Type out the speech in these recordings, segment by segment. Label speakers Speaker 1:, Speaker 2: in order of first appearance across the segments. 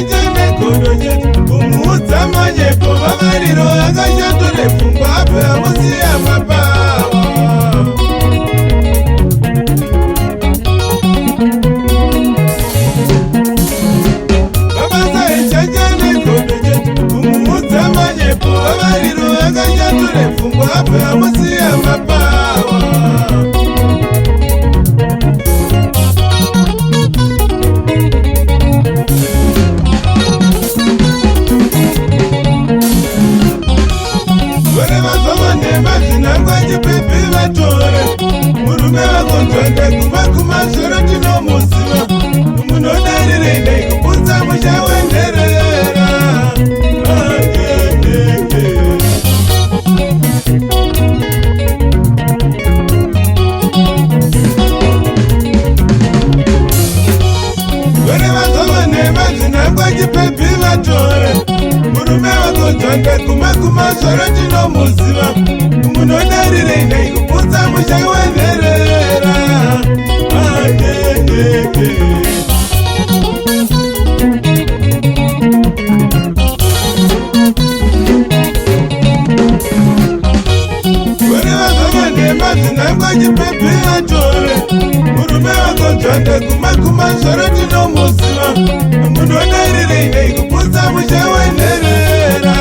Speaker 1: chachene kodoje kumuudza manyepo vavariro akashatore pfungwa apo yamusiya mapawa mabasa echachene kodoje kumuudza manyepo vavariro akashatore pfungwa apo yamusiya mapawa murume vakonzwende kumakumazvero tinomuziva munodarirei kubudza muchawenderera vere vazova nemazvinangwa chipepi vatore murume vakonzwende kumakumazvero tinomuziva munodarirei kubudza muchawenderera vere vazova nemazvinangwa chipepi vatore murume vakonzwende kumakumazvero tinomuziva munodarirei kubudza muchawenderera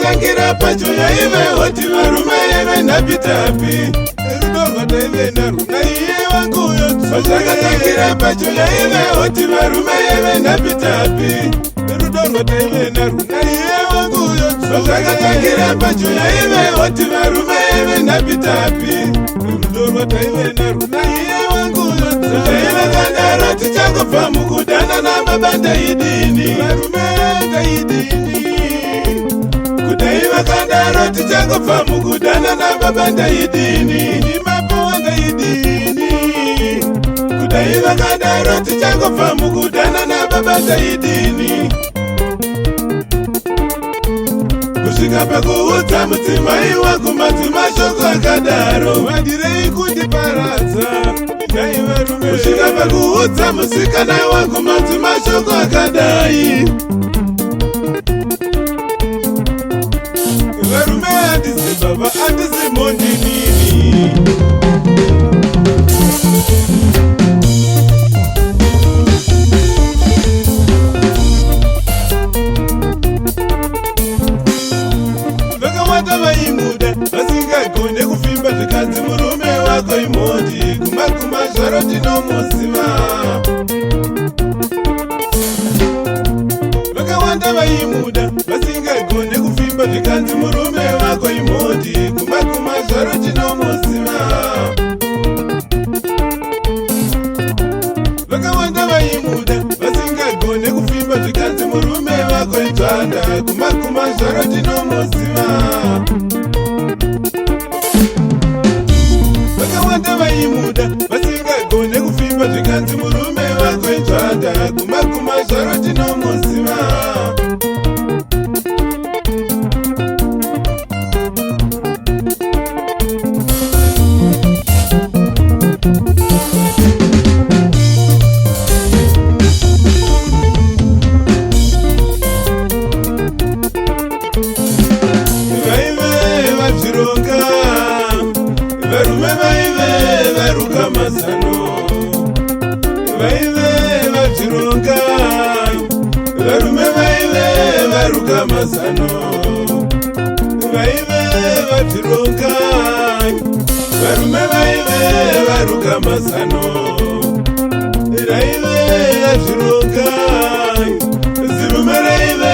Speaker 1: Zvakatangira pacho yaive hoti varume yaive napitapi rudorwataive naruna iye wanguyo. Zvakatangira pacho yaive hoti varume yaive napitapi rudorwataive naruna iye wanguyo. Zvakatangira pacho yaive hoti varume yaive napitapi rudorwataive naruna iye wanguyo. Zvaive kandaro tichangobva mukudana namabanda idini varume taidini kudai vakandaro tichangobva mukudana namabanda idini imapowanda idini kudai vakandaro tichangobva mukudana namabanda idini kusvika pakuudza mudzimai wangu madzimashoko akadaro vandirei kundiparadza kusvika pakuudza musikana wangu madzimashoko akadai varume handisi baba handisi mondinini vakawanda vaimuda vasingagone kufimba zvikanzi murume wako imodi kumakuma zvaro tinomuziva. Vakawanda vaimuda vasingagone kufimba zvikanzi murume wako imodi kumakuma zvaro tinomuziva. Vakawanda vaimuda vasingagone kufimba zvikanzi murume wako itsvanda kumakuma zvaro tinomuziva. Vakawanda vaimuda vasingagone kufimba zvikanzi murume wako itsvanda kumakuma zvaro tinomuziva. Vaive vazvironga varume vaive varuka mazano vaive vazvironga varume vaive varuka mazano vaive vazvironga varume vaive varuka mazano raive vazvironga zirume raive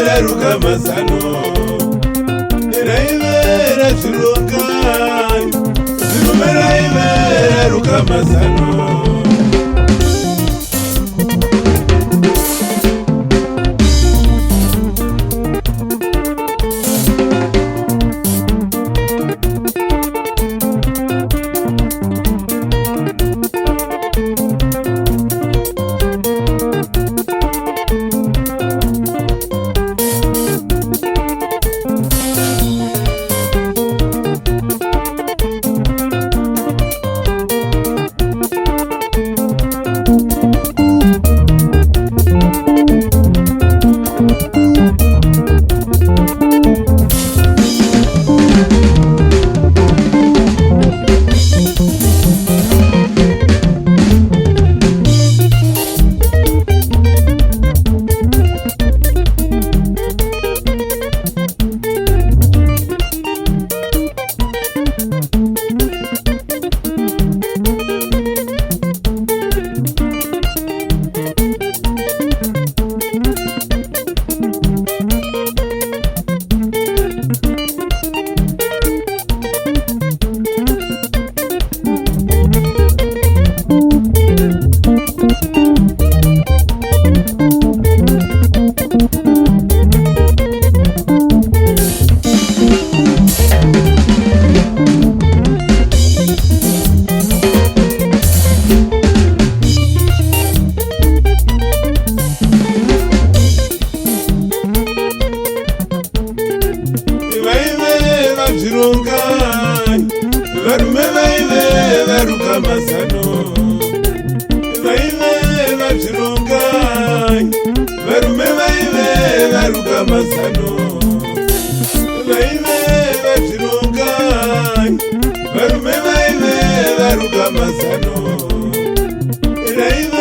Speaker 1: raruka mazano raive razvironga zirume raive raruka mazano. varume vaive varuka mazano vaive vazvironga varume vaive varuka mazano vaive vazvironga varume vaive varuka mazano raive